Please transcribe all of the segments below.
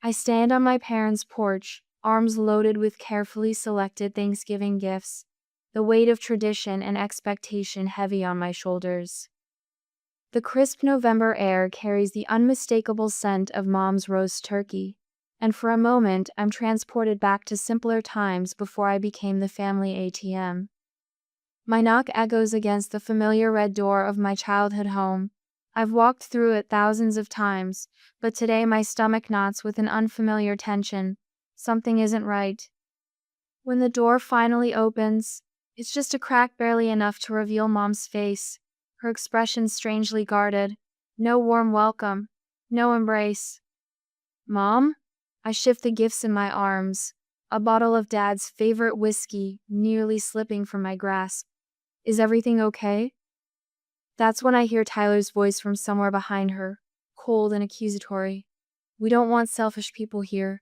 I stand on my parents' porch, arms loaded with carefully selected Thanksgiving gifts, the weight of tradition and expectation heavy on my shoulders. The crisp November air carries the unmistakable scent of Mom's roast turkey, and for a moment I'm transported back to simpler times before I became the family ATM. My knock echoes against the familiar red door of my childhood home. I've walked through it thousands of times, but today my stomach knots with an unfamiliar tension. Something isn't right. When the door finally opens, it's just a crack barely enough to reveal Mom's face, her expression strangely guarded. No warm welcome, no embrace. Mom? I shift the gifts in my arms, a bottle of Dad's favorite whiskey nearly slipping from my grasp. Is everything okay? That's when I hear Tyler's voice from somewhere behind her, cold and accusatory. We don't want selfish people here.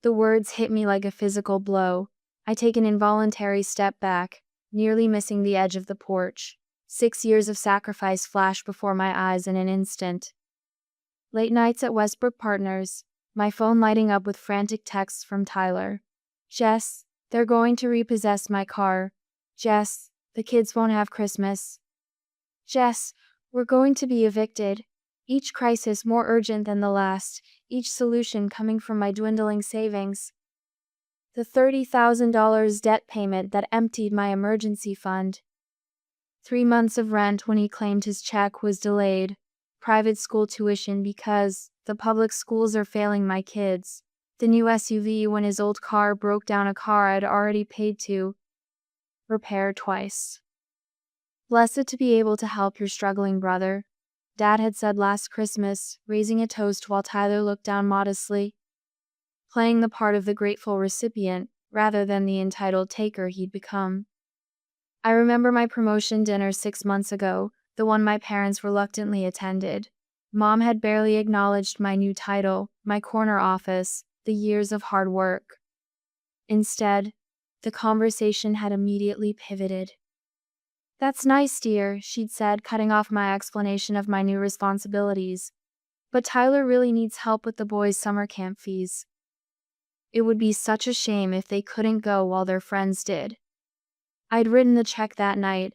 The words hit me like a physical blow. I take an involuntary step back, nearly missing the edge of the porch. 6 years of sacrifice flash before my eyes in an instant. Late nights at Westbrook Partners, my phone lighting up with frantic texts from Tyler. Jess, they're going to repossess my car. Jess, the kids won't have Christmas. Jess, we're going to be evicted. Each crisis more urgent than the last, each solution coming from my dwindling savings. The $30,000 debt payment that emptied my emergency fund. 3 months of rent when he claimed his check was delayed. Private school tuition because the public schools are failing my kids. The new SUV when his old car broke down a car I'd already paid to repair twice. Blessed to be able to help your struggling brother, Dad had said last Christmas, raising a toast while Tyler looked down modestly, playing the part of the grateful recipient rather than the entitled taker he'd become. I remember my promotion dinner 6 months ago, the one my parents reluctantly attended. Mom had barely acknowledged my new title, my corner office, the years of hard work. Instead, the conversation had immediately pivoted. That's nice, dear, she'd said, cutting off my explanation of my new responsibilities. But Tyler really needs help with the boys' summer camp fees. It would be such a shame if they couldn't go while their friends did. I'd written the check that night,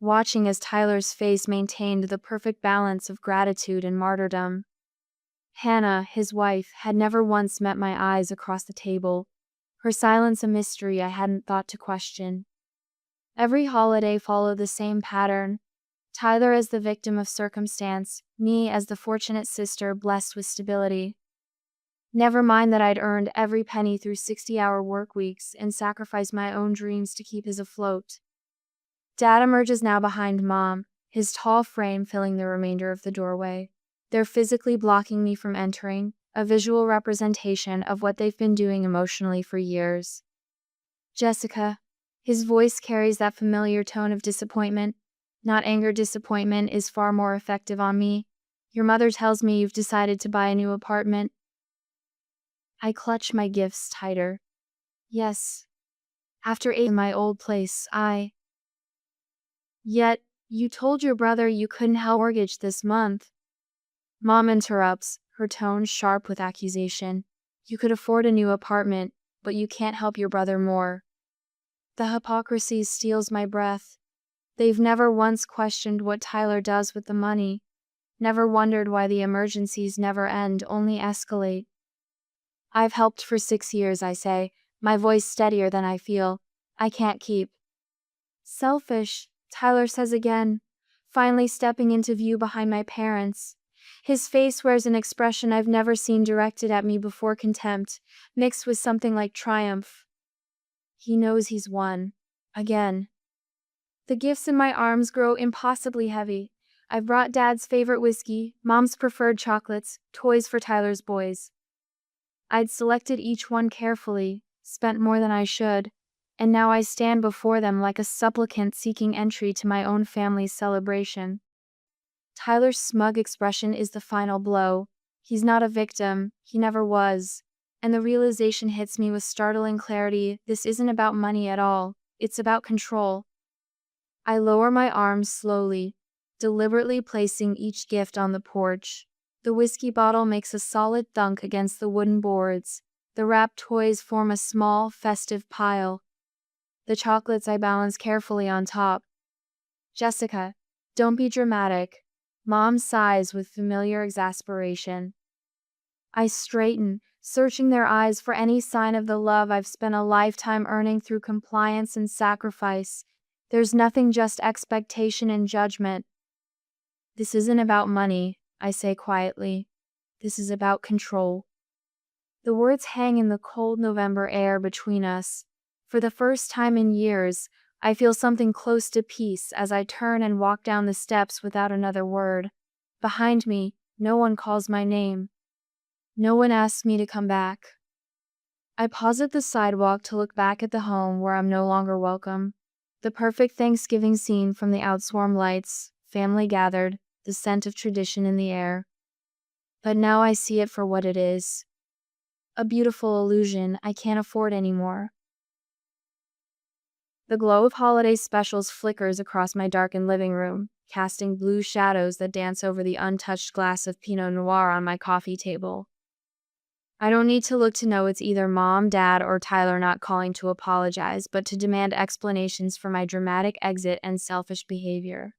watching as Tyler's face maintained the perfect balance of gratitude and martyrdom. Hannah, his wife, had never once met my eyes across the table, her silence a mystery I hadn't thought to question. Every holiday followed the same pattern. Tyler as the victim of circumstance, me as the fortunate sister blessed with stability. Never mind that I'd earned every penny through 60-hour work weeks and sacrificed my own dreams to keep his afloat. Dad emerges now behind Mom, his tall frame filling the remainder of the doorway. They're physically blocking me from entering, a visual representation of what they've been doing emotionally for years. Jessica. His voice carries that familiar tone of disappointment. Not anger, disappointment is far more effective on me. Your mother tells me you've decided to buy a new apartment. I clutch my gifts tighter. Yes. After 8 in my old place, Yet, you told your brother you couldn't help mortgage this month. Mom interrupts, her tone sharp with accusation. You could afford a new apartment, but you can't help your brother more. The hypocrisy steals my breath. They've never once questioned what Tyler does with the money. Never wondered why the emergencies never end, only escalate. I've helped for 6 years, I say, my voice steadier than I feel. I can't keep. Selfish, Tyler says again, finally stepping into view behind my parents. His face wears an expression I've never seen directed at me before, contempt, mixed with something like triumph. He knows he's won. Again. The gifts in my arms grow impossibly heavy. I've brought Dad's favorite whiskey, Mom's preferred chocolates, toys for Tyler's boys. I'd selected each one carefully, spent more than I should, and now I stand before them like a supplicant seeking entry to my own family's celebration. Tyler's smug expression is the final blow. He's not a victim, he never was. And the realization hits me with startling clarity, this isn't about money at all, it's about control. I lower my arms slowly, deliberately placing each gift on the porch. The whiskey bottle makes a solid thunk against the wooden boards. The wrapped toys form a small, festive pile. The chocolates I balance carefully on top. Jessica, don't be dramatic. Mom sighs with familiar exasperation. I straighten, searching their eyes for any sign of the love I've spent a lifetime earning through compliance and sacrifice. There's nothing, just expectation and judgment. This isn't about money, I say quietly. This is about control. The words hang in the cold November air between us. For the first time in years, I feel something close to peace as I turn and walk down the steps without another word. Behind me, no one calls my name. No one asks me to come back. I pause at the sidewalk to look back at the home where I'm no longer welcome. The perfect Thanksgiving scene from the outswarm lights, family gathered, the scent of tradition in the air. But now I see it for what it is. A beautiful illusion I can't afford anymore. The glow of holiday specials flickers across my darkened living room, casting blue shadows that dance over the untouched glass of Pinot Noir on my coffee table. I don't need to look to know it's either Mom, Dad, or Tyler not calling to apologize, but to demand explanations for my dramatic exit and selfish behavior.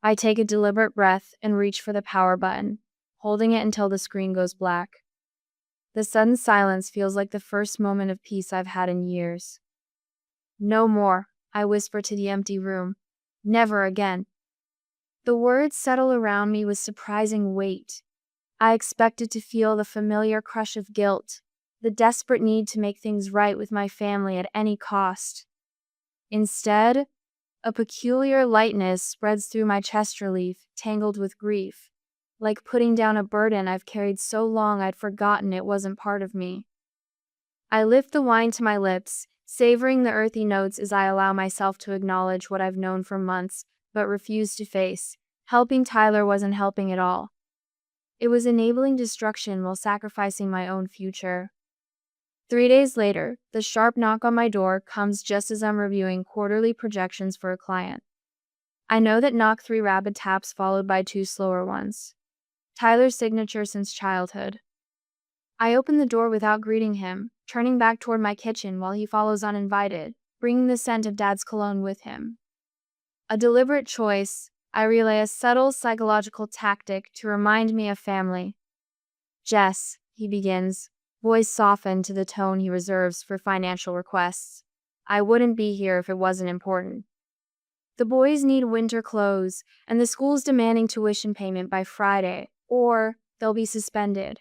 I take a deliberate breath and reach for the power button, holding it until the screen goes black. The sudden silence feels like the first moment of peace I've had in years. No more, I whisper to the empty room. Never again. The words settle around me with surprising weight. I expected to feel the familiar crush of guilt, the desperate need to make things right with my family at any cost. Instead, a peculiar lightness spreads through my chest relief, tangled with grief, like putting down a burden I've carried so long I'd forgotten it wasn't part of me. I lift the wine to my lips, savoring the earthy notes as I allow myself to acknowledge what I've known for months, but refuse to face. Helping Tyler wasn't helping at all. It was enabling destruction while sacrificing my own future. 3 days later, the sharp knock on my door comes just as I'm reviewing quarterly projections for a client. I know that knock 3 rapid taps followed by 2 slower ones. Tyler's signature since childhood. I open the door without greeting him, turning back toward my kitchen while he follows uninvited, bringing the scent of Dad's cologne with him. A deliberate choice, I relay a subtle psychological tactic to remind me of family. Jess, he begins, voice softened to the tone he reserves for financial requests. I wouldn't be here if it wasn't important. The boys need winter clothes, and the school's demanding tuition payment by Friday, or they'll be suspended.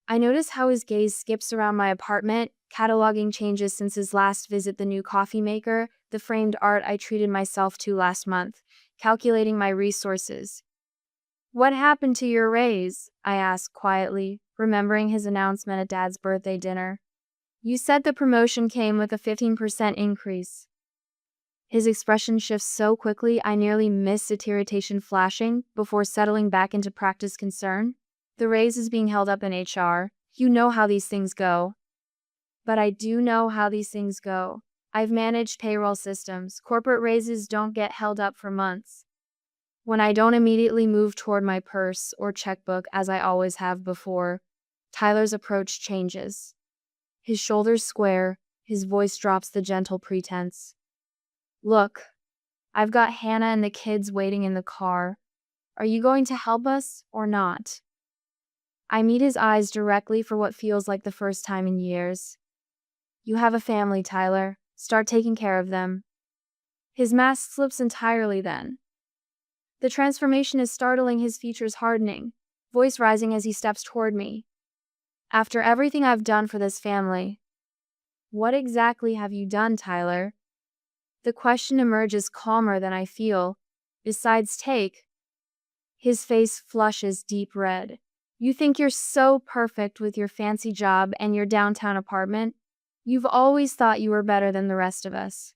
I notice how his gaze skips around my apartment, cataloging changes since his last visit, the new coffee maker, the framed art I treated myself to last month, calculating my resources. What happened to your raise? I ask quietly, remembering his announcement at Dad's birthday dinner. You said the promotion came with a 15% increase. His expression shifts so quickly I nearly miss its irritation flashing before settling back into practiced concern. The raise is being held up in HR. You know how these things go. But I do know how these things go. I've managed payroll systems. Corporate raises don't get held up for months. When I don't immediately move toward my purse or checkbook as I always have before, Tyler's approach changes. His shoulders square, his voice drops the gentle pretense. Look, I've got Hannah and the kids waiting in the car. Are you going to help us or not? I meet his eyes directly for what feels like the first time in years. You have a family, Tyler. Start taking care of them. His mask slips entirely then. The transformation is startling, his features hardening, voice rising as he steps toward me. After everything I've done for this family, what exactly have you done, Tyler? The question emerges calmer than I feel. Besides take. His face flushes deep red. You think you're so perfect with your fancy job and your downtown apartment? You've always thought you were better than the rest of us.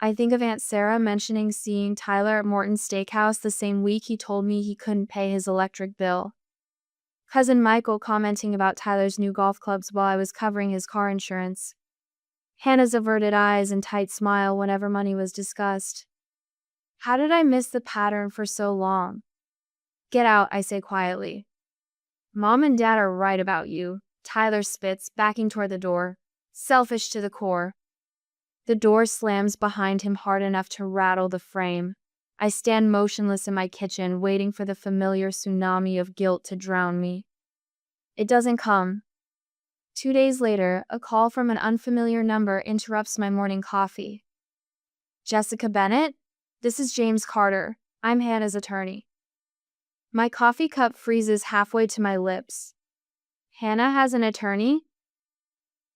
I think of Aunt Sarah mentioning seeing Tyler at Morton's Steakhouse the same week he told me he couldn't pay his electric bill. Cousin Michael commenting about Tyler's new golf clubs while I was covering his car insurance. Hannah's averted eyes and tight smile whenever money was discussed. How did I miss the pattern for so long? Get out, I say quietly. Mom and Dad are right about you, Tyler spits, backing toward the door. Selfish to the core. The door slams behind him hard enough to rattle the frame. I stand motionless in my kitchen, waiting for the familiar tsunami of guilt to drown me. It doesn't come. 2 days later, a call from an unfamiliar number interrupts my morning coffee. Jessica Bennett? This is James Carter. I'm Hannah's attorney. My coffee cup freezes halfway to my lips. Hannah has an attorney?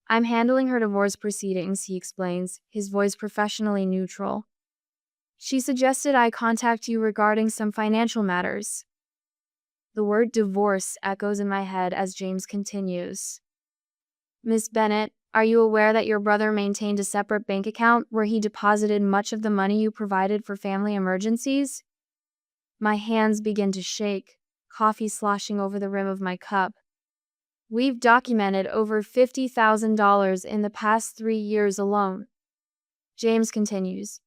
I'm handling her divorce proceedings, he explains, his voice professionally neutral. She suggested I contact you regarding some financial matters. The word divorce echoes in my head as James continues. Miss Bennett, are you aware that your brother maintained a separate bank account where he deposited much of the money you provided for family emergencies? My hands begin to shake, coffee sloshing over the rim of my cup. We've documented over $50,000 in the past 3 years alone. James continues.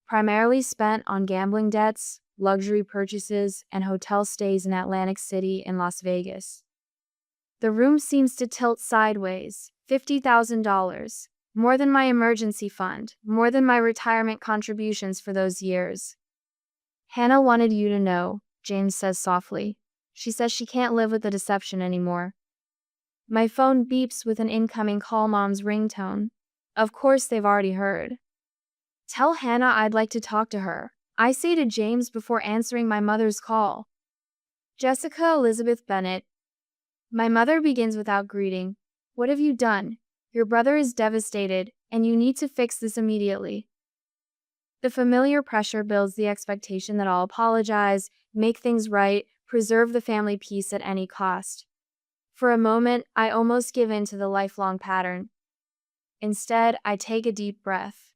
Primarily spent on gambling debts, luxury purchases, and hotel stays in Atlantic City and Las Vegas. The room seems to tilt sideways. $50,000. More than my emergency fund. More than my retirement contributions for those years. Hannah wanted you to know, James says softly. She says she can't live with the deception anymore. My phone beeps with an incoming call, Mom's ringtone. Of course they've already heard. Tell Hannah I'd like to talk to her, I say to James before answering my mother's call. Jessica Elizabeth Bennett. My mother begins without greeting. What have you done? Your brother is devastated, and you need to fix this immediately. The familiar pressure builds the expectation that I'll apologize, make things right, preserve the family peace at any cost. For a moment, I almost give in to the lifelong pattern. Instead, I take a deep breath.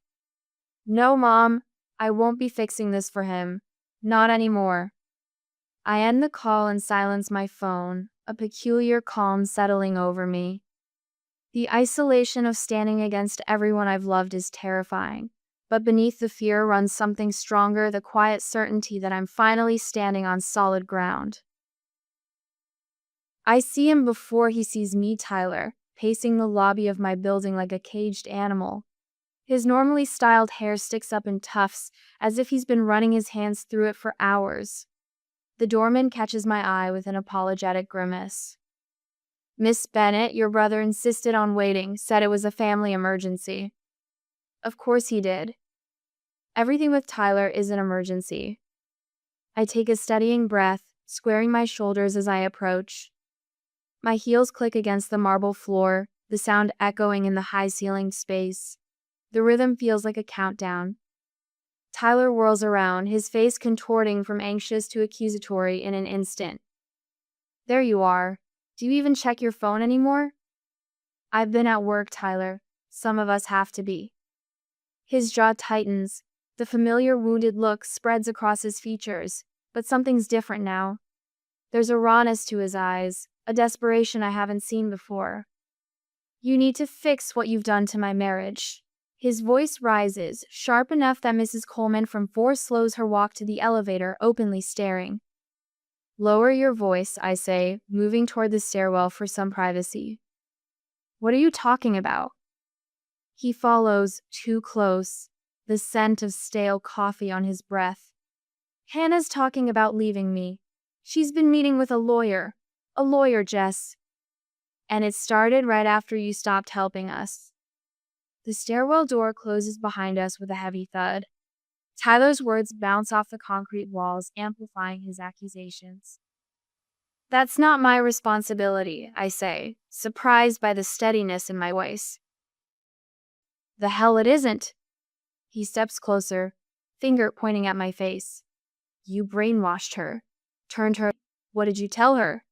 No, Mom, I won't be fixing this for him. Not anymore. I end the call and silence my phone, a peculiar calm settling over me. The isolation of standing against everyone I've loved is terrifying, but beneath the fear runs something stronger, the quiet certainty that I'm finally standing on solid ground. I see him before he sees me, Tyler, pacing the lobby of my building like a caged animal. His normally styled hair sticks up in tufts, as if he's been running his hands through it for hours. The doorman catches my eye with an apologetic grimace. Miss Bennett, your brother insisted on waiting, said it was a family emergency. Of course he did. Everything with Tyler is an emergency. I take a steadying breath, squaring my shoulders as I approach. My heels click against the marble floor, the sound echoing in the high-ceilinged space. The rhythm feels like a countdown. Tyler whirls around, his face contorting from anxious to accusatory in an instant. There you are. Do you even check your phone anymore? I've been at work, Tyler. Some of us have to be. His jaw tightens. The familiar wounded look spreads across his features, but something's different now. There's a rawness to his eyes, a desperation I haven't seen before. You need to fix what you've done to my marriage. His voice rises, sharp enough that Mrs. Coleman from 4 slows her walk to the elevator, openly staring. Lower your voice, I say, moving toward the stairwell for some privacy. What are you talking about? He follows, too close, the scent of stale coffee on his breath. Hannah's talking about leaving me. She's been meeting with a lawyer, Jess. And it started right after you stopped helping us. The stairwell door closes behind us with a heavy thud. Tyler's words bounce off the concrete walls, amplifying his accusations. That's not my responsibility, I say, surprised by the steadiness in my voice. The hell it isn't. He steps closer, finger pointing at my face. You brainwashed her. Turned her. What did you tell her?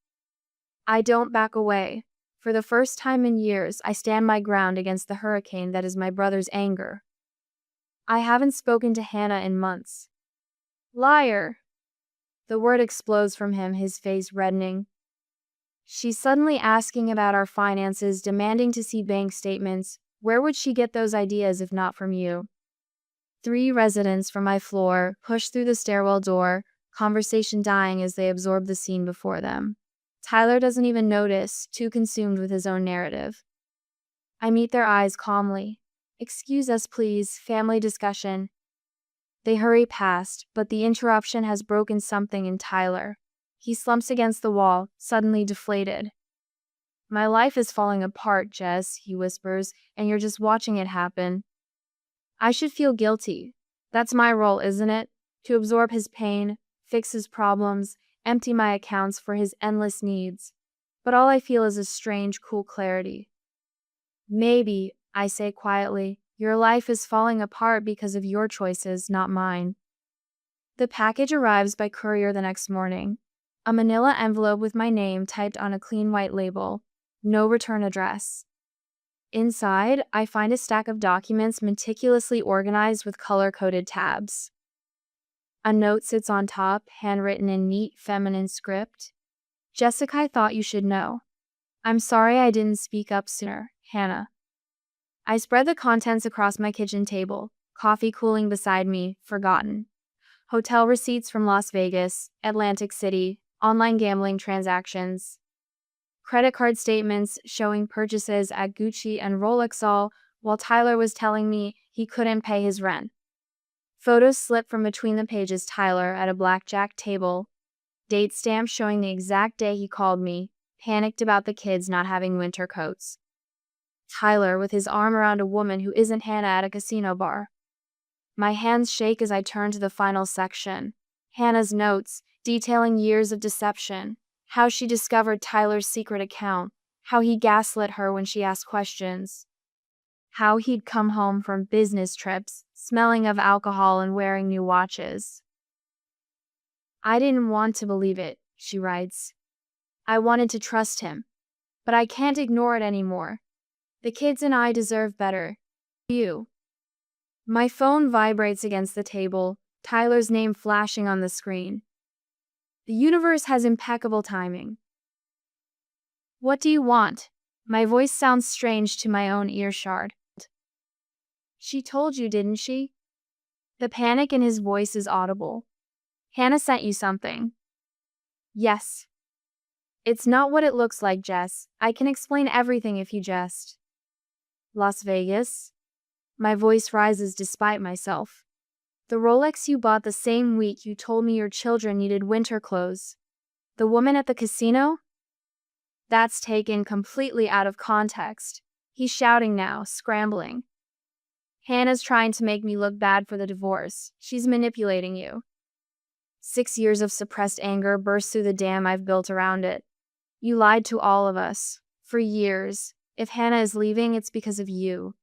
I don't back away. For the first time in years, I stand my ground against the hurricane that is my brother's anger. I haven't spoken to Hannah in months. Liar! The word explodes from him, his face reddening. She's suddenly asking about our finances, demanding to see bank statements. Where would she get those ideas if not from you? 3 residents from my floor push through the stairwell door, conversation dying as they absorb the scene before them. Tyler doesn't even notice, too consumed with his own narrative. I meet their eyes calmly. Excuse us, please, family discussion. They hurry past, but the interruption has broken something in Tyler. He slumps against the wall, suddenly deflated. My life is falling apart, Jess, he whispers, and you're just watching it happen. I should feel guilty. That's my role, isn't it? To absorb his pain, fix his problems, empty my accounts for his endless needs. But all I feel is a strange, cool clarity. Maybe, I say quietly, your life is falling apart because of your choices, not mine. The package arrives by courier the next morning. A manila envelope with my name typed on a clean white label. No return address. Inside, I find a stack of documents meticulously organized with color-coded tabs. A note sits on top, handwritten in neat, feminine script. Jessica, I thought you should know. I'm sorry I didn't speak up sooner, Hannah. I spread the contents across my kitchen table, coffee cooling beside me, forgotten. Hotel receipts from Las Vegas, Atlantic City, online gambling transactions. Credit card statements showing purchases at Gucci and Rolex all while Tyler was telling me he couldn't pay his rent. Photos slip from between the pages. Tyler at a blackjack table. Date stamp showing the exact day he called me, panicked about the kids not having winter coats. Tyler with his arm around a woman who isn't Hannah at a casino bar. My hands shake as I turn to the final section. Hannah's notes, detailing years of deception. How she discovered Tyler's secret account. How he gaslit her when she asked questions. How he'd come home from business trips, smelling of alcohol and wearing new watches. I didn't want to believe it, she writes. I wanted to trust him. But I can't ignore it anymore. The kids and I deserve better. You. My phone vibrates against the table, Tyler's name flashing on the screen. The universe has impeccable timing. What do you want? My voice sounds strange to my own earshard. She told you, didn't she? The panic in his voice is audible. Hannah sent you something. Yes. It's not what it looks like, Jess. I can explain everything if you just. Las Vegas? My voice rises despite myself. The Rolex you bought the same week you told me your children needed winter clothes. The woman at the casino? That's taken completely out of context. He's shouting now, scrambling. Hannah's trying to make me look bad for the divorce. She's manipulating you. 6 years of suppressed anger burst through the dam I've built around it. You lied to all of us. For years. If Hannah is leaving, it's because of you.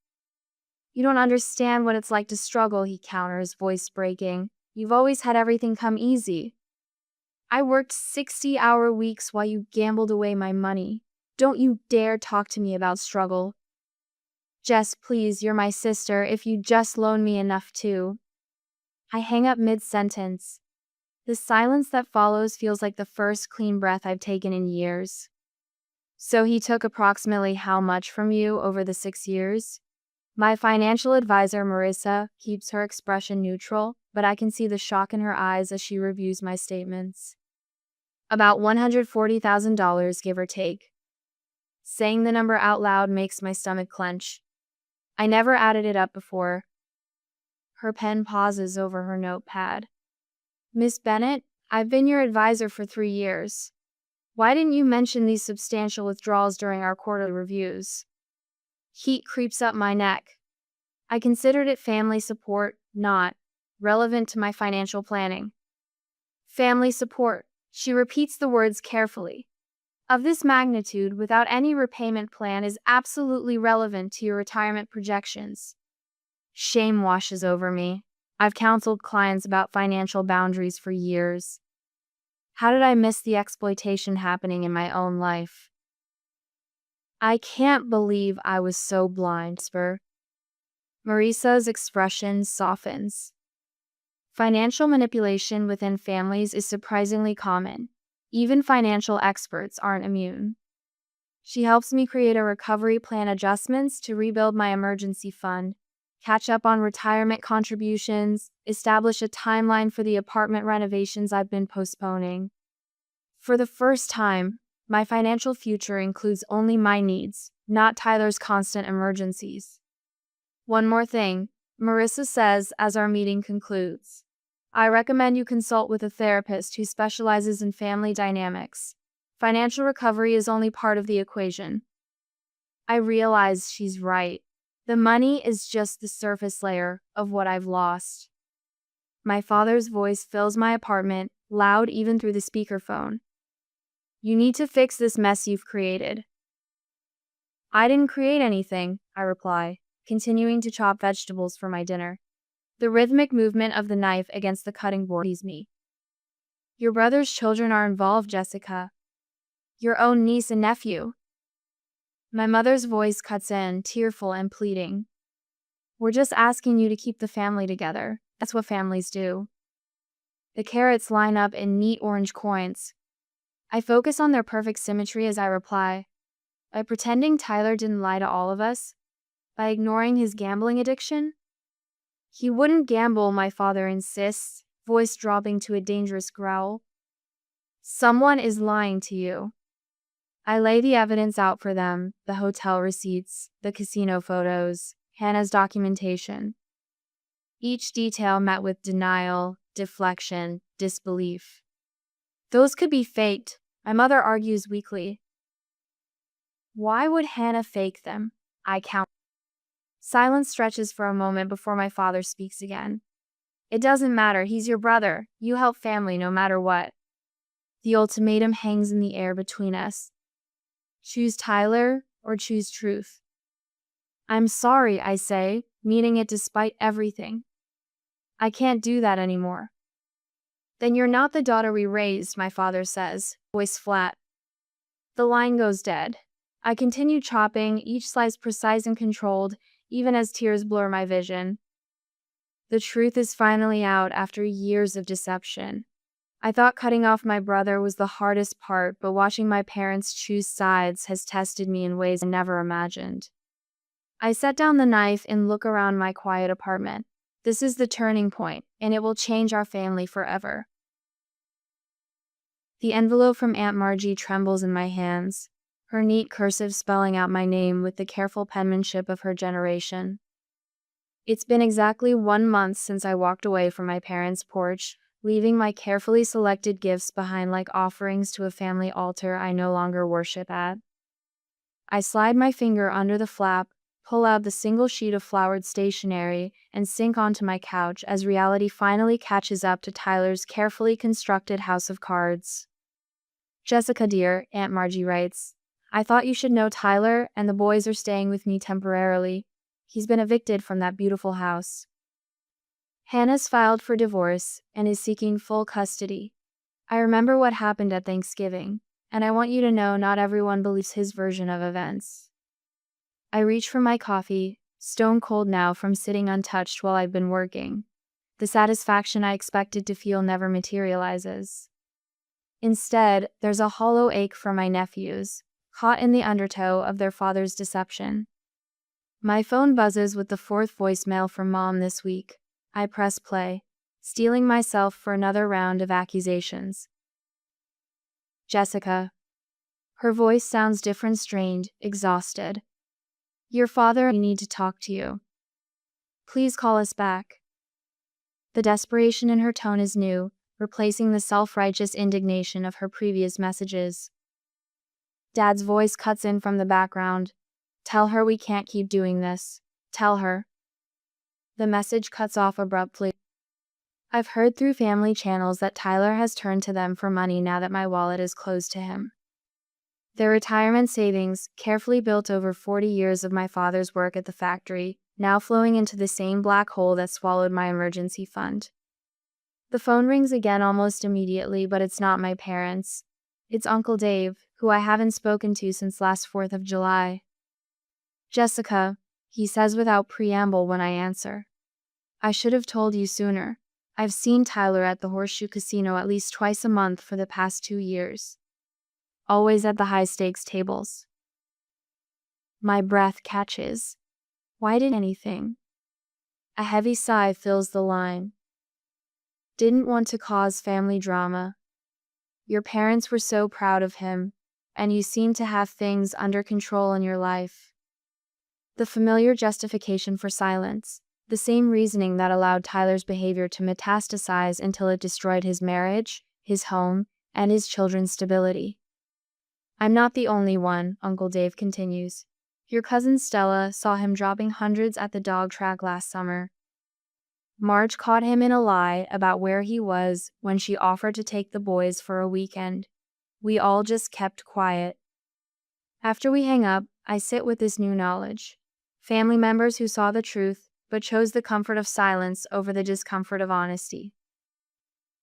You don't understand what it's like to struggle, he counters, voice breaking. You've always had everything come easy. I worked 60-hour weeks while you gambled away my money. Don't you dare talk to me about struggle. Jess, please, you're my sister, if you just loan me enough to. I hang up mid-sentence. The silence that follows feels like the first clean breath I've taken in years. So he took approximately how much from you over the 6 years? My financial advisor, Marissa, keeps her expression neutral, but I can see the shock in her eyes as she reviews my statements. About $140,000, give or take. Saying the number out loud makes my stomach clench. I never added it up before. Her pen pauses over her notepad. Miss Bennett, I've been your advisor for 3 years. Why didn't you mention these substantial withdrawals during our quarterly reviews? Heat creeps up my neck. I considered it family support, not relevant to my financial planning. Family support. She repeats the words carefully. Of this magnitude, without any repayment plan, is absolutely relevant to your retirement projections. Shame washes over me. I've counseled clients about financial boundaries for years. How did I miss the exploitation happening in my own life? I can't believe I was so blind, Spur. Marissa's expression softens. Financial manipulation within families is surprisingly common. Even financial experts aren't immune. She helps me create a recovery plan, adjustments to rebuild my emergency fund. catch up on retirement contributions, establish a timeline for the apartment renovations I've been postponing. For the first time, my financial future includes only my needs, not Tyler's constant emergencies. One more thing, Marissa says as our meeting concludes. I recommend you consult with a therapist who specializes in family dynamics. Financial recovery is only part of the equation. I realize she's right. The money is just the surface layer of what I've lost. My father's voice fills my apartment, loud even through the speakerphone. You need to fix this mess you've created. I didn't create anything, I reply, continuing to chop vegetables for my dinner. The rhythmic movement of the knife against the cutting board teases me. Your brother's children are involved, Jessica. Your own niece and nephew. My mother's voice cuts in, tearful and pleading. We're just asking you to keep the family together. That's what families do. The carrots line up in neat orange coins. I focus on their perfect symmetry as I reply. By pretending Tyler didn't lie to all of us? By ignoring his gambling addiction? He wouldn't gamble, my father insists, voice dropping to a dangerous growl. Someone is lying to you. I lay the evidence out for them, the hotel receipts, the casino photos, Hannah's documentation. Each detail met with denial, deflection, disbelief. Those could be faked, my mother argues weakly. Why would Hannah fake them? I count. Silence stretches for a moment before my father speaks again. It doesn't matter, he's your brother. You help family no matter what. The ultimatum hangs in the air between us. Choose Tyler or choose truth. I'm sorry, I say, meaning it despite everything. I can't do that anymore. Then you're not the daughter we raised, my father says, voice flat. The line goes dead. I continue chopping, each slice precise and controlled, even as tears blur my vision. The truth is finally out after years of deception. I thought cutting off my brother was the hardest part, but watching my parents choose sides has tested me in ways I never imagined. I set down the knife and look around my quiet apartment. This is the turning point, and it will change our family forever. The envelope from Aunt Margie trembles in my hands, her neat cursive spelling out my name with the careful penmanship of her generation. It's been exactly 1 month since I walked away from my parents' porch, leaving my carefully selected gifts behind like offerings to a family altar I no longer worship at. I slide my finger under the flap, pull out the single sheet of flowered stationery, and sink onto my couch as reality finally catches up to Tyler's carefully constructed house of cards. Jessica dear, Aunt Margie writes, I thought you should know Tyler, and the boys are staying with me temporarily. He's been evicted from that beautiful house. Hannah's filed for divorce and is seeking full custody. I remember what happened at Thanksgiving, and I want you to know not everyone believes his version of events. I reach for my coffee, stone cold now from sitting untouched while I've been working. The satisfaction I expected to feel never materializes. Instead, there's a hollow ache for my nephews, caught in the undertow of their father's deception. My phone buzzes with the 4th voicemail from Mom this week. I press play, steeling myself for another round of accusations. Jessica. Her voice sounds different, strained, exhausted. Your father, we need to talk to you. Please call us back. The desperation in her tone is new, replacing the self-righteous indignation of her previous messages. Dad's voice cuts in from the background. Tell her we can't keep doing this. Tell her. The message cuts off abruptly. I've heard through family channels that Tyler has turned to them for money now that my wallet is closed to him. Their retirement savings, carefully built over 40 years of my father's work at the factory, now flowing into the same black hole that swallowed my emergency fund. The phone rings again almost immediately, but it's not my parents. It's Uncle Dave, who I haven't spoken to since last 4th of July. Jessica, he says without preamble when I answer. I should have told you sooner. I've seen Tyler at the Horseshoe Casino at least twice a month for the past 2 years. Always at the high-stakes tables. My breath catches. Why did anything? A heavy sigh fills the line. Didn't want to cause family drama. Your parents were so proud of him, and you seem to have things under control in your life. The familiar justification for silence, the same reasoning that allowed Tyler's behavior to metastasize until it destroyed his marriage, his home, and his children's stability. I'm not the only one, Uncle Dave continues. Your cousin Stella saw him dropping hundreds at the dog track last summer. Marge caught him in a lie about where he was when she offered to take the boys for a weekend. We all just kept quiet. After we hang up, I sit with this new knowledge. Family members who saw the truth, but chose the comfort of silence over the discomfort of honesty.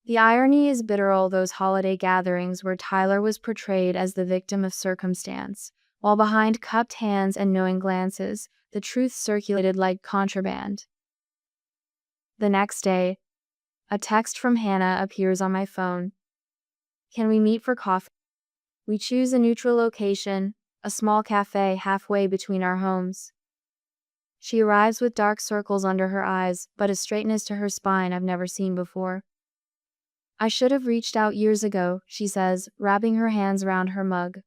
The irony is bitter. All those holiday gatherings where Tyler was portrayed as the victim of circumstance, while behind cupped hands and knowing glances, the truth circulated like contraband. The next day, a text from Hannah appears on my phone. Can we meet for coffee? We choose a neutral location, a small cafe halfway between our homes. She arrives with dark circles under her eyes, but a straightness to her spine I've never seen before. I should have reached out years ago, she says, wrapping her hands around her mug.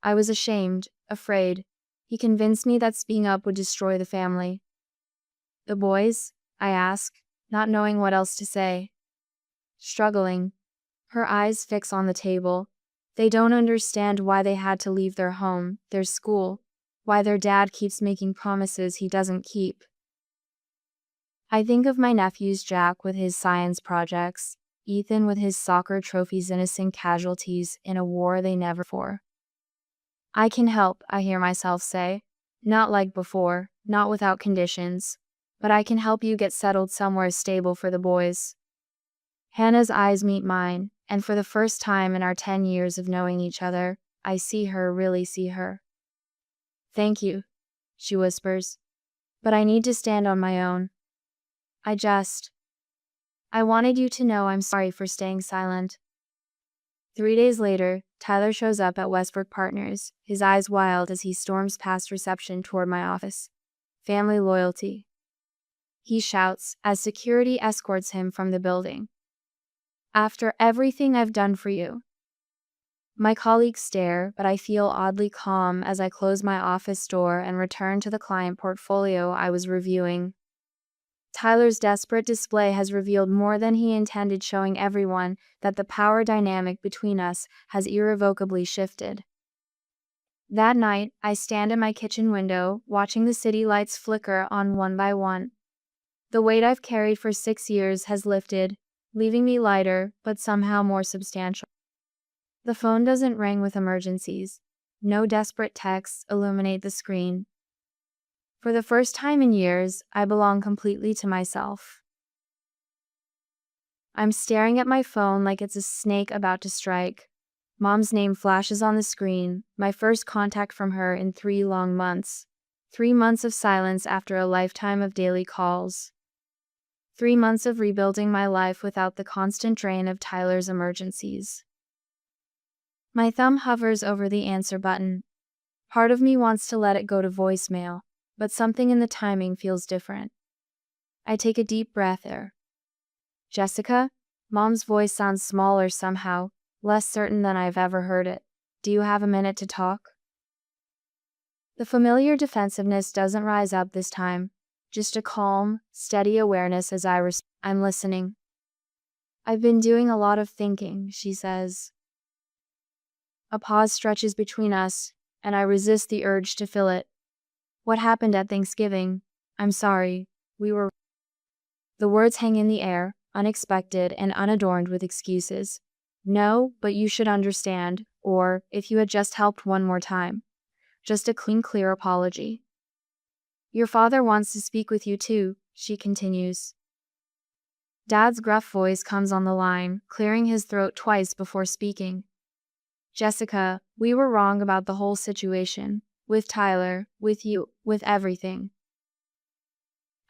I was ashamed, afraid. He convinced me that speaking up would destroy the family. The boys? I ask, not knowing what else to say. Struggling. Her eyes fix on the table. They don't understand why they had to leave their home, their school, why their dad keeps making promises he doesn't keep. I think of my nephews, Jack with his science projects, Ethan with his soccer trophies, innocent casualties in a war they never fought. I can help, I hear myself say. Not like before, not without conditions, but I can help you get settled somewhere stable for the boys. Hannah's eyes meet mine, and for the first time in our 10 years of knowing each other, I see her, really see her. Thank you, she whispers, but I need to stand on my own. I wanted you to know I'm sorry for staying silent. 3 days later, Tyler shows up at Westbrook Partners, his eyes wild as he storms past reception toward my office. Family loyalty. He shouts as security escorts him from the building. After everything I've done for you. My colleagues stare, but I feel oddly calm as I close my office door and return to the client portfolio I was reviewing. Tyler's desperate display has revealed more than he intended, showing everyone that the power dynamic between us has irrevocably shifted. That night, I stand at my kitchen window, watching the city lights flicker on one by one. The weight I've carried for 6 years has lifted, leaving me lighter, but somehow more substantial. The phone doesn't ring with emergencies. No desperate texts illuminate the screen. For the first time in years, I belong completely to myself. I'm staring at my phone like it's a snake about to strike. Mom's name flashes on the screen, my first contact from her in 3 long months. 3 months of silence after a lifetime of daily calls. 3 months of rebuilding my life without the constant drain of Tyler's emergencies. My thumb hovers over the answer button. Part of me wants to let it go to voicemail, but something in the timing feels different. I take a deep breath there. Jessica? Mom's voice sounds smaller somehow, less certain than I've ever heard it. Do you have a minute to talk? The familiar defensiveness doesn't rise up this time, just a calm, steady awareness as I'm listening. I've been doing a lot of thinking, she says. A pause stretches between us, and I resist the urge to fill it. What happened at Thanksgiving? I'm sorry, we were... The words hang in the air, unexpected and unadorned with excuses. No, but you should understand, or, if you had just helped one more time. Just a clean, clear apology. Your father wants to speak with you too, she continues. Dad's gruff voice comes on the line, clearing his throat twice before speaking. Jessica, we were wrong about the whole situation. With Tyler, with you, with everything.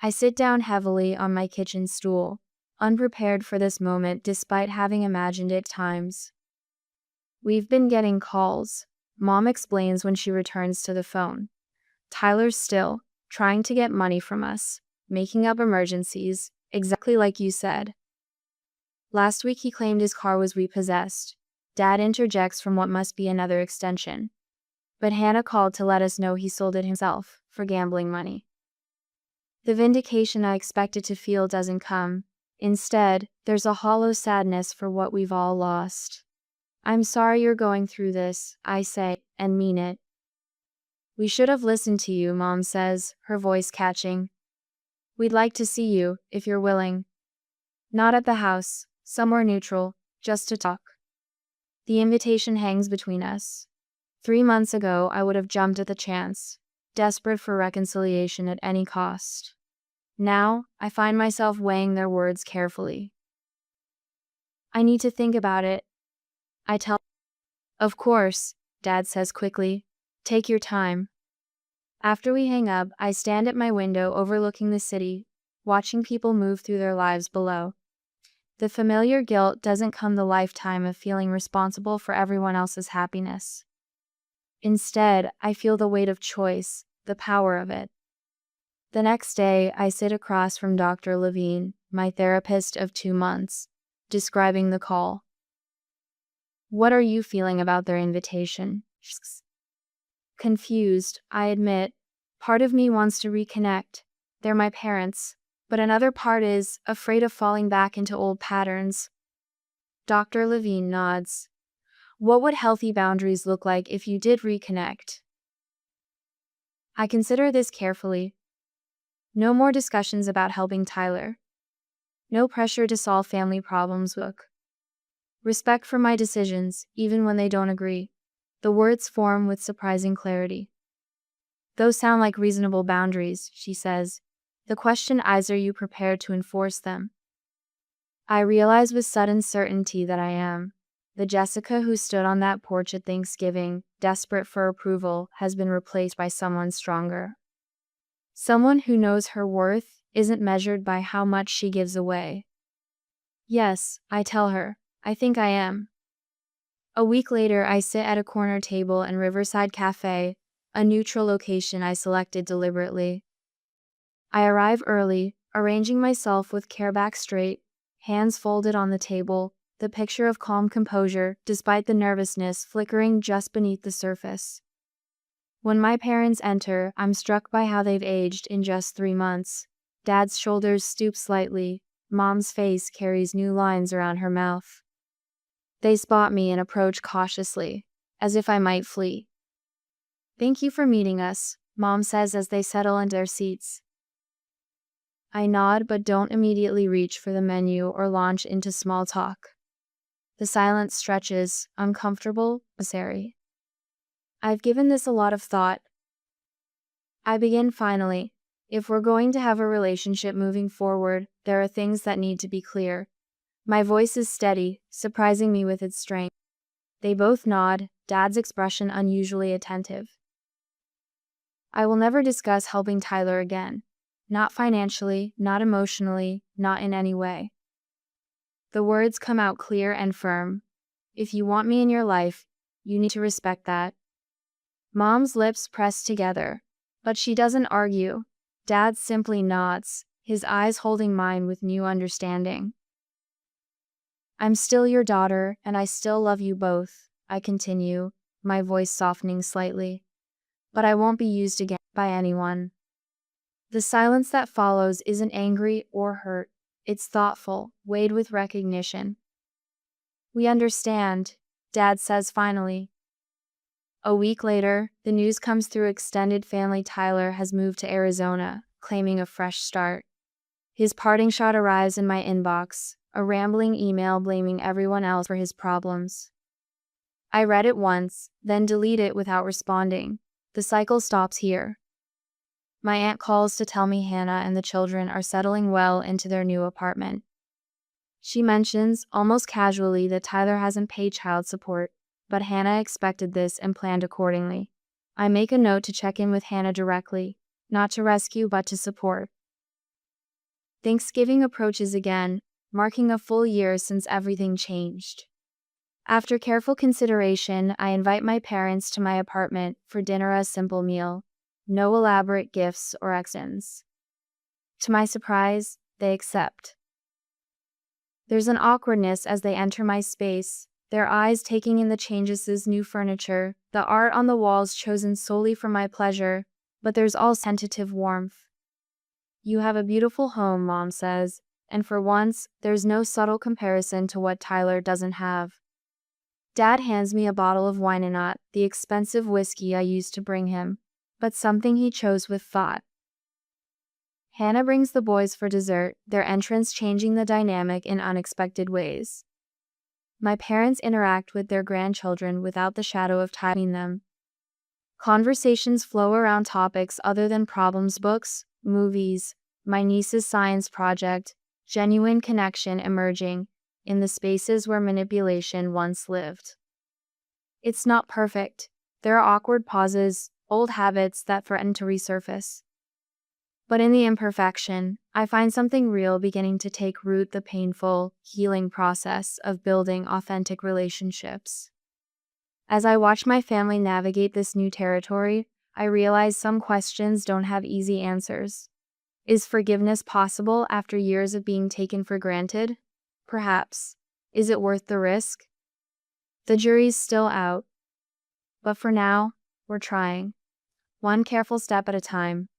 I sit down heavily on my kitchen stool, unprepared for this moment despite having imagined it times. We've been getting calls, Mom explains when she returns to the phone. Tyler's still trying to get money from us, making up emergencies, exactly like you said. Last week he claimed his car was repossessed. Dad interjects from what must be another extension. But Hannah called to let us know he sold it himself, for gambling money. The vindication I expected to feel doesn't come. Instead, there's a hollow sadness for what we've all lost. I'm sorry you're going through this, I say, and mean it. We should have listened to you, Mom says, her voice catching. We'd like to see you, if you're willing. Not at the house, somewhere neutral, just to talk. The invitation hangs between us. 3 months ago, I would have jumped at the chance, desperate for reconciliation at any cost. Now, I find myself weighing their words carefully. I need to think about it. I tell. Of course, Dad says quickly. Take your time. After we hang up, I stand at my window overlooking the city, watching people move through their lives below. The familiar guilt doesn't come the lifetime of feeling responsible for everyone else's happiness. Instead, I feel the weight of choice, the power of it. The next day, I sit across from Dr. Levine, my therapist of 2 months, describing the call. What are you feeling about their invitation? Confused, I admit. Part of me wants to reconnect. They're my parents. But another part is afraid of falling back into old patterns. Dr. Levine nods. What would healthy boundaries look like if you did reconnect? I consider this carefully. No more discussions about helping Tyler. No pressure to solve family problems. Respect for my decisions, even when they don't agree. The words form with surprising clarity. Those sound like reasonable boundaries, she says. The question is, are you prepared to enforce them? I realize with sudden certainty that I am. The Jessica who stood on that porch at Thanksgiving, desperate for approval, has been replaced by someone stronger. Someone who knows her worth isn't measured by how much she gives away. Yes, I tell her, I think I am. A week later, I sit at a corner table in Riverside Cafe, a neutral location I selected deliberately. I arrive early, arranging myself with care back straight, hands folded on the table, the picture of calm composure, despite the nervousness flickering just beneath the surface. When my parents enter, I'm struck by how they've aged in just 3 months. Dad's shoulders stoop slightly, Mom's face carries new lines around her mouth. They spot me and approach cautiously, as if I might flee. Thank you for meeting us, Mom says as they settle into their seats. I nod but don't immediately reach for the menu or launch into small talk. The silence stretches, uncomfortable, necessary. I've given this a lot of thought. I begin finally. If we're going to have a relationship moving forward, there are things that need to be clear. My voice is steady, surprising me with its strength. They both nod, Dad's expression unusually attentive. I will never discuss helping Tyler again. Not financially, not emotionally, not in any way. The words come out clear and firm. If you want me in your life, you need to respect that. Mom's lips press together, but she doesn't argue. Dad simply nods, his eyes holding mine with new understanding. I'm still your daughter, and I still love you both, I continue, my voice softening slightly. But I won't be used again by anyone. The silence that follows isn't angry or hurt. It's thoughtful, weighed with recognition. We understand, Dad says finally. A week later, the news comes through extended family. Tyler has moved to Arizona, claiming a fresh start. His parting shot arrives in my inbox, a rambling email blaming everyone else for his problems. I read it once, then delete it without responding. The cycle stops here. My aunt calls to tell me Hannah and the children are settling well into their new apartment. She mentions, almost casually, that Tyler hasn't paid child support, but Hannah expected this and planned accordingly. I make a note to check in with Hannah directly, not to rescue but to support. Thanksgiving approaches again, marking a full year since everything changed. After careful consideration, I invite my parents to my apartment for dinner, a simple meal. No elaborate gifts or accents. To my surprise, they accept. There's an awkwardness as they enter my space, their eyes taking in the changes' new furniture, the art on the walls chosen solely for my pleasure, but there's all tentative warmth. "You have a beautiful home," Mom says, and for once, there's no subtle comparison to what Tyler doesn't have. Dad hands me a bottle of Wynannot, the expensive whiskey I used to bring him, but something he chose with thought. Hannah brings the boys for dessert, their entrance changing the dynamic in unexpected ways. My parents interact with their grandchildren without the shadow of time between them. Conversations flow around topics other than problems, books, movies, my niece's science project, genuine connection emerging in the spaces where manipulation once lived. It's not perfect. There are awkward pauses, old habits that threaten to resurface. But in the imperfection, I find something real beginning to take root, the painful, healing process of building authentic relationships. As I watch my family navigate this new territory, I realize some questions don't have easy answers. Is forgiveness possible after years of being taken for granted? Perhaps. Is it worth the risk? The jury's still out. But for now, we're trying. One careful step at a time.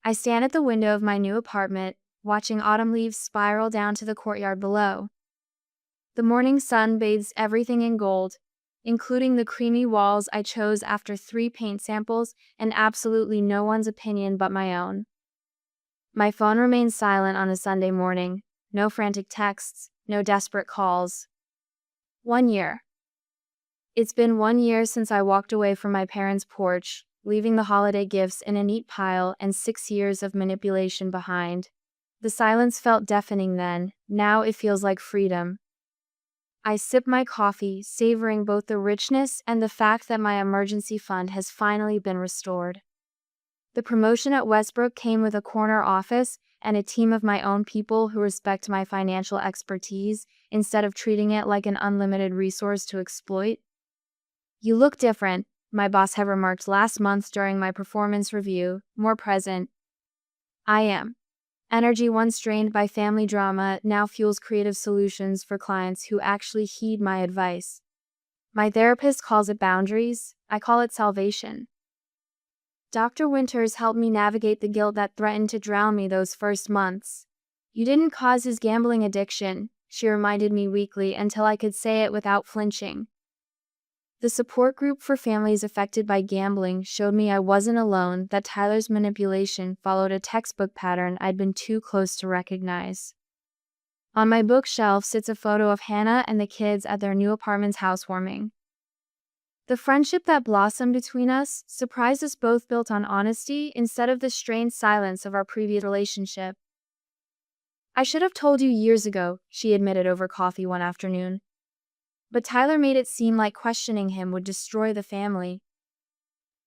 I stand at the window of my new apartment, watching autumn leaves spiral down to the courtyard below. The morning sun bathes everything in gold, including the creamy walls I chose after 3 paint samples and absolutely no one's opinion but my own. My phone remains silent on a Sunday morning, no frantic texts, no desperate calls. 1 year. It's been 1 year since I walked away from my parents' porch, leaving the holiday gifts in a neat pile and 6 years of manipulation behind. The silence felt deafening then, now it feels like freedom. I sip my coffee, savoring both the richness and the fact that my emergency fund has finally been restored. The promotion at Westbrook came with a corner office and a team of my own people who respect my financial expertise instead of treating it like an unlimited resource to exploit. "You look different," my boss had remarked last month during my performance review, "more present." I am. Energy once drained by family drama now fuels creative solutions for clients who actually heed my advice. My therapist calls it boundaries, I call it salvation. Dr. Winters helped me navigate the guilt that threatened to drown me those first months. "You didn't cause his gambling addiction," she reminded me weekly until I could say it without flinching. The support group for families affected by gambling showed me I wasn't alone, that Tyler's manipulation followed a textbook pattern I'd been too close to recognize. On my bookshelf sits a photo of Hannah and the kids at their new apartment's housewarming. The friendship that blossomed between us surprised us both, built on honesty instead of the strained silence of our previous relationship. "I should have told you years ago," she admitted over coffee one afternoon. But Tyler made it seem like questioning him would destroy the family.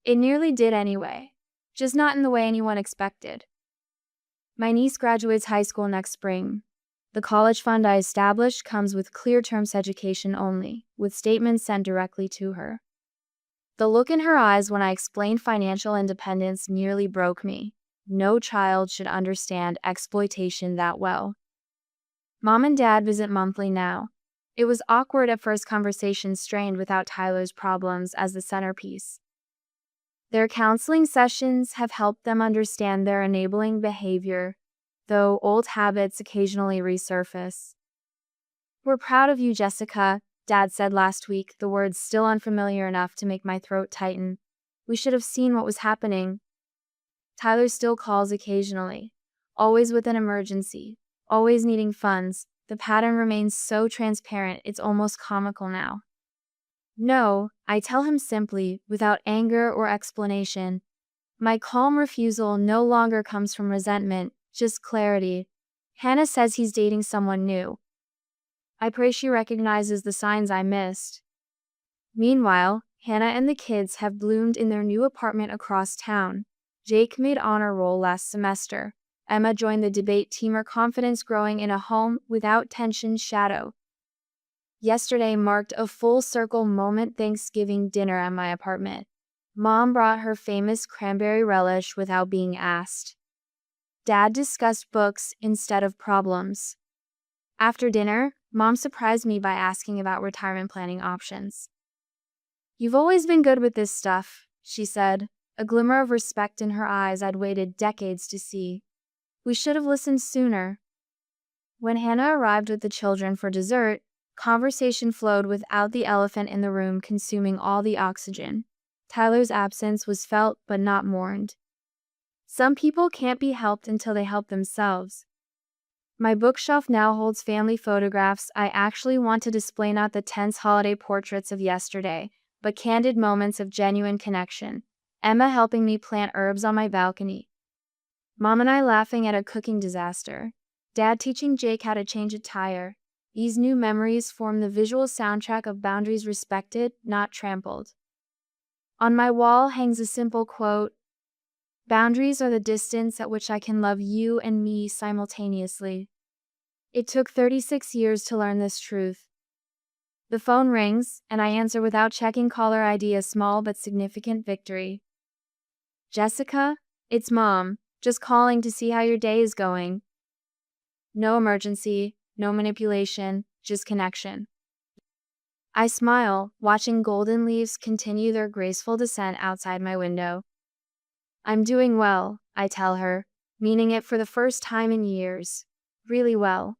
It nearly did anyway, just not in the way anyone expected. My niece graduates high school next spring. The college fund I established comes with clear terms: education only, with statements sent directly to her. The look in her eyes when I explained financial independence nearly broke me. No child should understand exploitation that well. Mom and Dad visit monthly now. It was awkward at first, conversations strained without Tyler's problems as the centerpiece. Their counseling sessions have helped them understand their enabling behavior, though old habits occasionally resurface. "We're proud of you, Jessica," Dad said last week, the words still unfamiliar enough to make my throat tighten. "We should have seen what was happening." Tyler still calls occasionally, always with an emergency, always needing funds. The pattern remains so transparent, it's almost comical now. "No," I tell him simply, without anger or explanation. My calm refusal no longer comes from resentment, just clarity. "Hannah says he's dating someone new. I pray she recognizes the signs I missed." Meanwhile, Hannah and the kids have bloomed in their new apartment across town. Jake made honor roll last semester. Emma joined the debate team, her confidence growing in a home without tension's shadow. Yesterday marked a full circle moment: Thanksgiving dinner at my apartment. Mom brought her famous cranberry relish without being asked. Dad discussed books instead of problems. After dinner, Mom surprised me by asking about retirement planning options. "You've always been good with this stuff," she said, a glimmer of respect in her eyes I'd waited decades to see. "We should have listened sooner." When Hannah arrived with the children for dessert, conversation flowed without the elephant in the room consuming all the oxygen. Tyler's absence was felt but not mourned. Some people can't be helped until they help themselves. My bookshelf now holds family photographs I actually want to display, not the tense holiday portraits of yesterday, but candid moments of genuine connection. Emma helping me plant herbs on my balcony. Mom and I laughing at a cooking disaster. Dad teaching Jake how to change a tire. These new memories form the visual soundtrack of boundaries respected, not trampled. On my wall hangs a simple quote: "Boundaries are the distance at which I can love you and me simultaneously." It took 36 years to learn this truth. The phone rings, and I answer without checking caller ID, a small but significant victory. "Jessica, it's Mom, just calling to see how your day is going." No emergency, no manipulation, just connection. I smile, watching golden leaves continue their graceful descent outside my window. "I'm doing well," I tell her, meaning it for the first time in years. Really well.